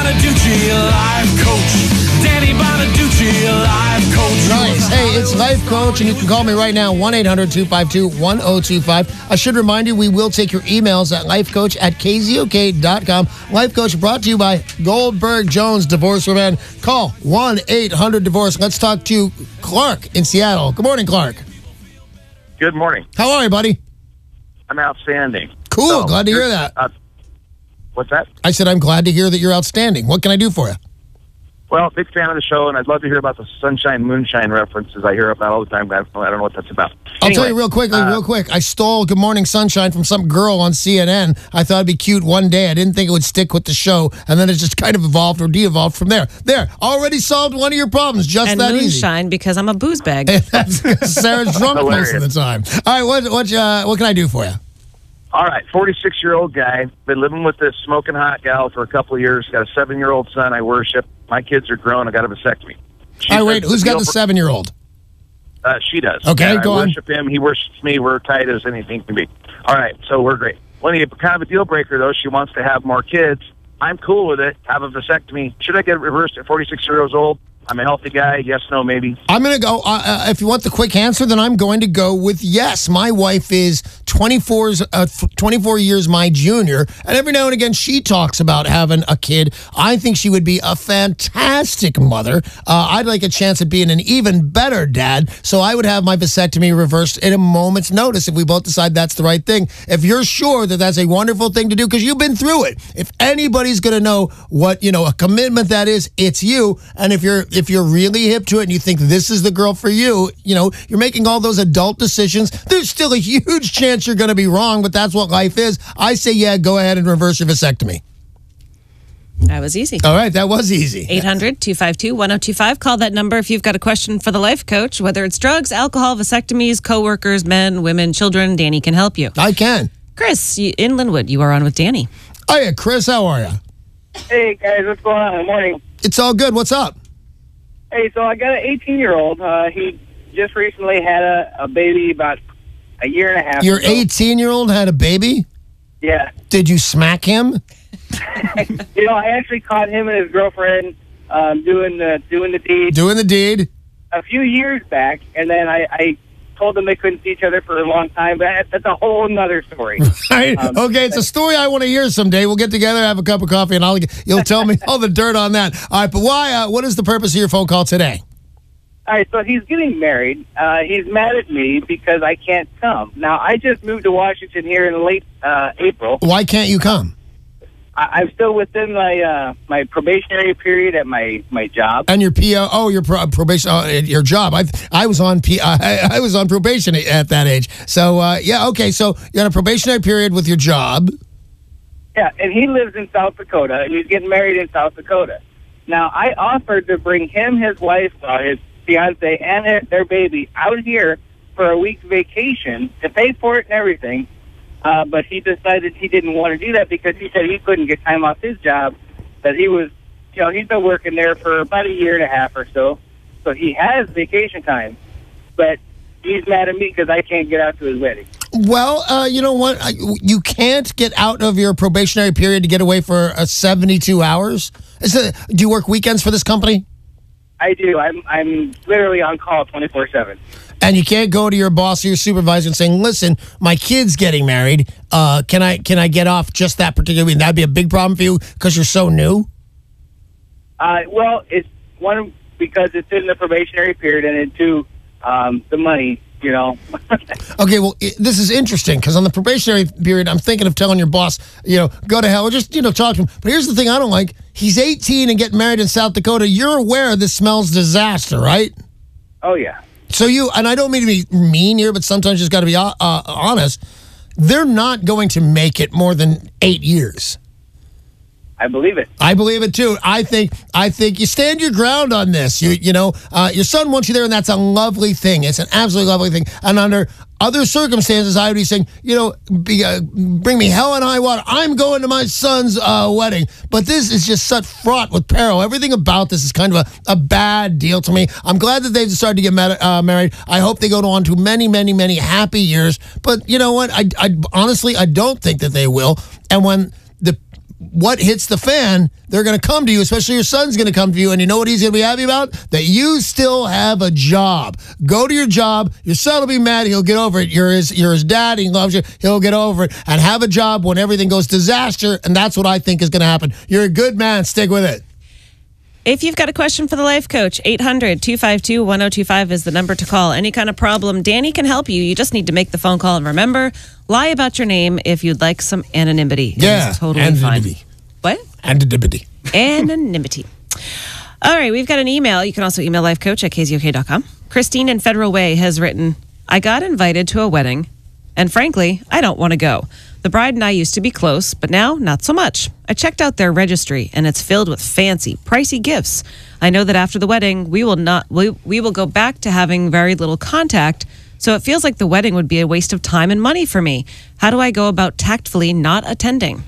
Bonaduce, life coach. Danny Bonaduce, life coach. Nice. Hey, it's Life Coach, and you can call me right now, 1-800-252-1025. I should remind you, we will take your emails at lifecoach@kzok.com. Life Coach brought to you by Goldberg Jones Divorce for Men. Call 1-800-DIVORCE. Let's talk to Clark in Seattle. Good morning, Clark. Good morning. How are you, buddy? I'm outstanding. Cool. Glad to hear that. What's that? I said I'm glad to hear that you're outstanding. What can I do for you? Well, big fan of the show, and I'd love to hear about the sunshine, moonshine references I hear about all the time. I don't know what that's about. I'll tell you real quick. I stole Good Morning Sunshine from some girl on CNN. I thought it'd be cute one day. I didn't think it would stick with the show, and then it just kind of evolved or de-evolved from there. There, already solved one of your problems. Just and that easy. moonshine because I'm a booze bag. Sarah's drunk most of the time. All right, what can I do for you? All right, 46-year-old guy, been living with this smoking hot gal for a couple of years, got a 7-year-old son I worship. My kids are grown. I got a vasectomy. All right, wait, who's got the 7-year-old? She does. Okay, go on. I worship him. He worships me. We're tight as anything can be. All right, so we're great. Kind of a deal breaker, though. She wants to have more kids. I'm cool with it. Have a vasectomy. Should I get reversed at 46 years old? I'm a healthy guy. Yes, no, maybe. I'm going to go, if you want the quick answer, then I'm going to go with yes. My wife is 24 years my junior, and every now and again she talks about having a kid. I think she would be a fantastic mother. I'd like a chance at being an even better dad, so I would have my vasectomy reversed in a moment's notice if we both decide that's the right thing. If you're sure that that's a wonderful thing to do, because you've been through it. If anybody's going to know what, a commitment that is, it's you. And if you're really hip to it and you think this is the girl for you, you're making all those adult decisions. There's still a huge chance you're going to be wrong, but that's what life is. I say, yeah, go ahead and reverse your vasectomy. That was easy. All right, that was easy. 800-252-1025. Call that number if you've got a question for the life coach, whether it's drugs, alcohol, vasectomies, coworkers, men, women, children. Danny can help you. I can. Chris, in Linwood, you are on with Danny. Oh, yeah, Chris, how are you? Hey, guys, what's going on? Good morning. It's all good. What's up? Hey, so I got an 18-year-old. He just recently had a baby about a year and a half Your ago. 18-year-old had a baby? Yeah. Did you smack him? I actually caught him and his girlfriend doing the deed. Doing the deed? A few years back, and then I told them they couldn't see each other for a long time, but that's a whole nother story. Okay, it's a story I want to hear someday. We'll get together, have a cup of coffee, and you'll tell me all the dirt on that. All right, but why? What is the purpose of your phone call today? All right, so he's getting married. He's mad at me because I can't come. Now, I just moved to Washington here in late April. Why can't you come? I'm still within my probationary period at my job. And your your probation, your job. I was on I was on probation at that age. So okay. So you're on a probationary period with your job. Yeah, and he lives in South Dakota, and he's getting married in South Dakota. Now, I offered to bring him, his wife, his fiance, and their baby out here for a week's vacation to pay for it and everything. But he decided he didn't want to do that because he said he couldn't get time off his job. That he was, he's been working there for about a year and a half or so. So he has vacation time. But he's mad at me because I can't get out to his wedding. Well, you know what? You can't get out of your probationary period to get away for 72 hours. Do you work weekends for this company? I do. I'm literally on call 24/7. And you can't go to your boss or your supervisor and saying, "Listen, my kid's getting married. Can I get off just that particular week?" That'd be a big problem for you because you're so new. Well, it's one because it's in the probationary period, and then two, the money. Okay, well, this is interesting because on the probationary period, I'm thinking of telling your boss, go to hell or just, talk to him. But here's the thing I don't like. He's 18 and getting married in South Dakota. You're aware this smells disaster, right? Oh, yeah. So and I don't mean to be mean here, but sometimes you just got to be honest. They're not going to make it more than 8 years. I believe it. I believe it too. I think you stand your ground on this. Your son wants you there, and that's a lovely thing. It's an absolutely lovely thing. And under other circumstances, I would be saying, bring me hell and high water. I'm going to my son's wedding. But this is just such fraught with peril. Everything about this is kind of a bad deal to me. I'm glad that they've decided to get married. I hope they go on to many, many, many happy years. But you know what? I honestly, I don't think that they will. And when the what hits the fan, they're going to come to you, especially your son's going to come to you, and you know what he's going to be happy about? That you still have a job. Go to your job. Your son will be mad. He'll get over it. You're his dad. He loves you. He'll get over it. And have a job when everything goes disaster, and that's what I think is going to happen. You're a good man. Stick with it. If you've got a question for the life coach, 800-252-1025 is the number to call. Any kind of problem, Danny can help you. You just need to make the phone call. And remember, lie about your name if you'd like some anonymity. Yeah, it's totally fine. What? Anonymity. Anonymity. All right, we've got an email. You can also email lifecoach@kzok.com. Christine in Federal Way has written, I got invited to a wedding, and frankly, I don't want to go. The bride and I used to be close, but now not so much. I checked out their registry, and it's filled with fancy, pricey gifts. I know that after the wedding, we will go back to having very little contact, so it feels like the wedding would be a waste of time and money for me. How do I go about tactfully not attending?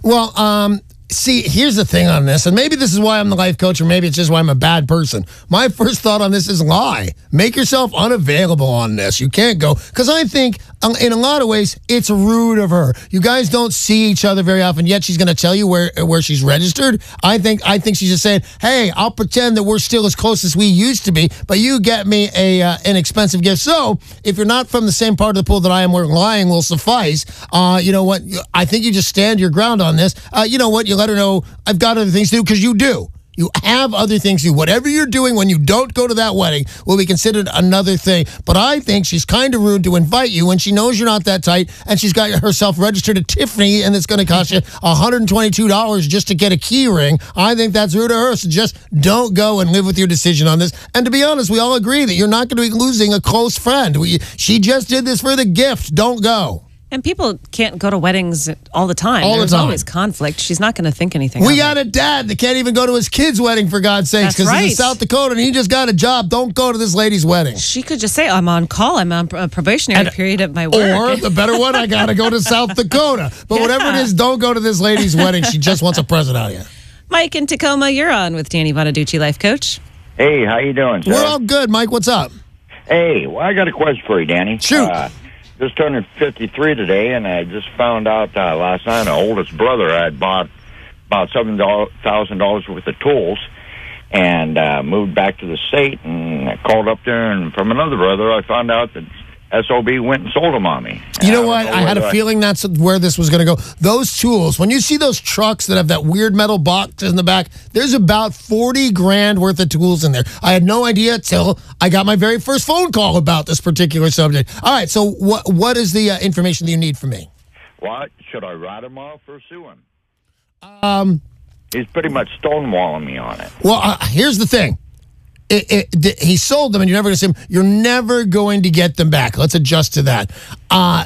Well, see, here's the thing on this, and maybe this is why I'm the life coach, or maybe it's just why I'm a bad person. My first thought on this is lie. Make yourself unavailable on this. You can't go, because I think in a lot of ways it's rude of her. You guys don't see each other very often, yet she's going to tell you where she's registered. I think she's just saying, hey, I'll pretend that we're still as close as we used to be, but you get me an expensive gift. So if you're not from the same part of the pool that I am, where lying will suffice, you know what? I think you just stand your ground on this. You know what? You let her know I've got other things to do, because you do. You have other things to do. Whatever you're doing when you don't go to that wedding will be considered another thing. But I think she's kind of rude to invite you when she knows you're not that tight, and she's got herself registered at Tiffany, and it's going to cost you $122 just to get a key ring. I think that's rude to her. So just don't go and live with your decision on this. And to be honest, we all agree that you're not going to be losing a close friend. She just did this for the gift. Don't go. And people can't go to weddings all the time. There's always conflict. She's not going to think anything. We got a dad that can't even go to his kid's wedding, for God's sakes, because he's in South Dakota and he just got a job. Don't go to this lady's wedding. She could just say, I'm on call. I'm on a probationary period at my work. Or the better one, I got to go to South Dakota. But whatever it is, don't go to this lady's wedding. She just wants a present out of you. Mike in Tacoma, you're on with Danny Bonaduce, life coach. Hey, how you doing, sir? We're all good. Mike, what's up? Hey, well, I got a question for you, Danny. Shoot. Just turned 53 today, and I just found out last night my oldest brother had bought about $7,000 worth of tools and moved back to the state, and I called up there, and from another brother, I found out that SOB went and sold them on me. You know what? I had a feeling that's where this was going to go. Those tools, when you see those trucks that have that weird metal box in the back, there's about 40 grand worth of tools in there. I had no idea till I got my very first phone call about this particular subject. All right, so what is the information that you need from me? What? Should I write him off or sue him? He's pretty much stonewalling me on it. Well, here's the thing. He sold them, and you're never going to see them. You're never going to get them back. Let's adjust to that.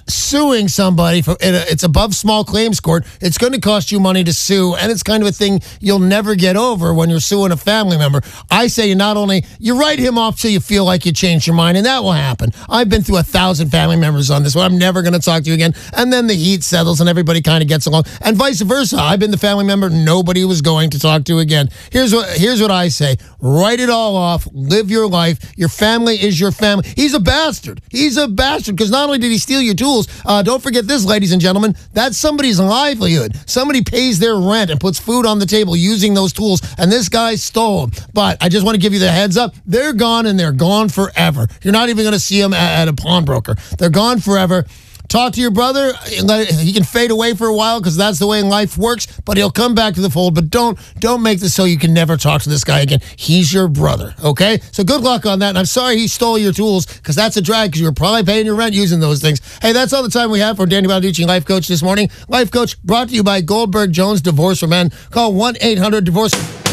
Suing somebody, it's above small claims court. It's going to cost you money to sue, and it's kind of a thing you'll never get over when you're suing a family member. I say you write him off till you feel like you changed your mind, and that will happen. I've been through 1,000 family members on this one. I'm never going to talk to you again. And then the heat settles, and everybody kind of gets along. And vice versa. I've been the family member nobody was going to talk to again. Here's what I say. Write it all off. Live your life. Your family is your family. He's a bastard. He's a bastard because not only did he steal your tools, don't forget this, ladies and gentlemen, that's somebody's livelihood. Somebody pays their rent and puts food on the table using those tools, and this guy stole them. But I just want to give you the heads up. They're gone, and they're gone forever. You're not even going to see them at a pawnbroker. They're gone forever. Talk to your brother. He can fade away for a while because that's the way life works, but he'll come back to the fold. But don't make this so you can never talk to this guy again. He's your brother, okay? So good luck on that. And I'm sorry he stole your tools because that's a drag because you were probably paying your rent using those things. Hey, that's all the time we have for Danny Bonaduce, Life Coach, this morning. Life Coach brought to you by Goldberg Jones Divorce for Men. Call 1-800-DIVORCE.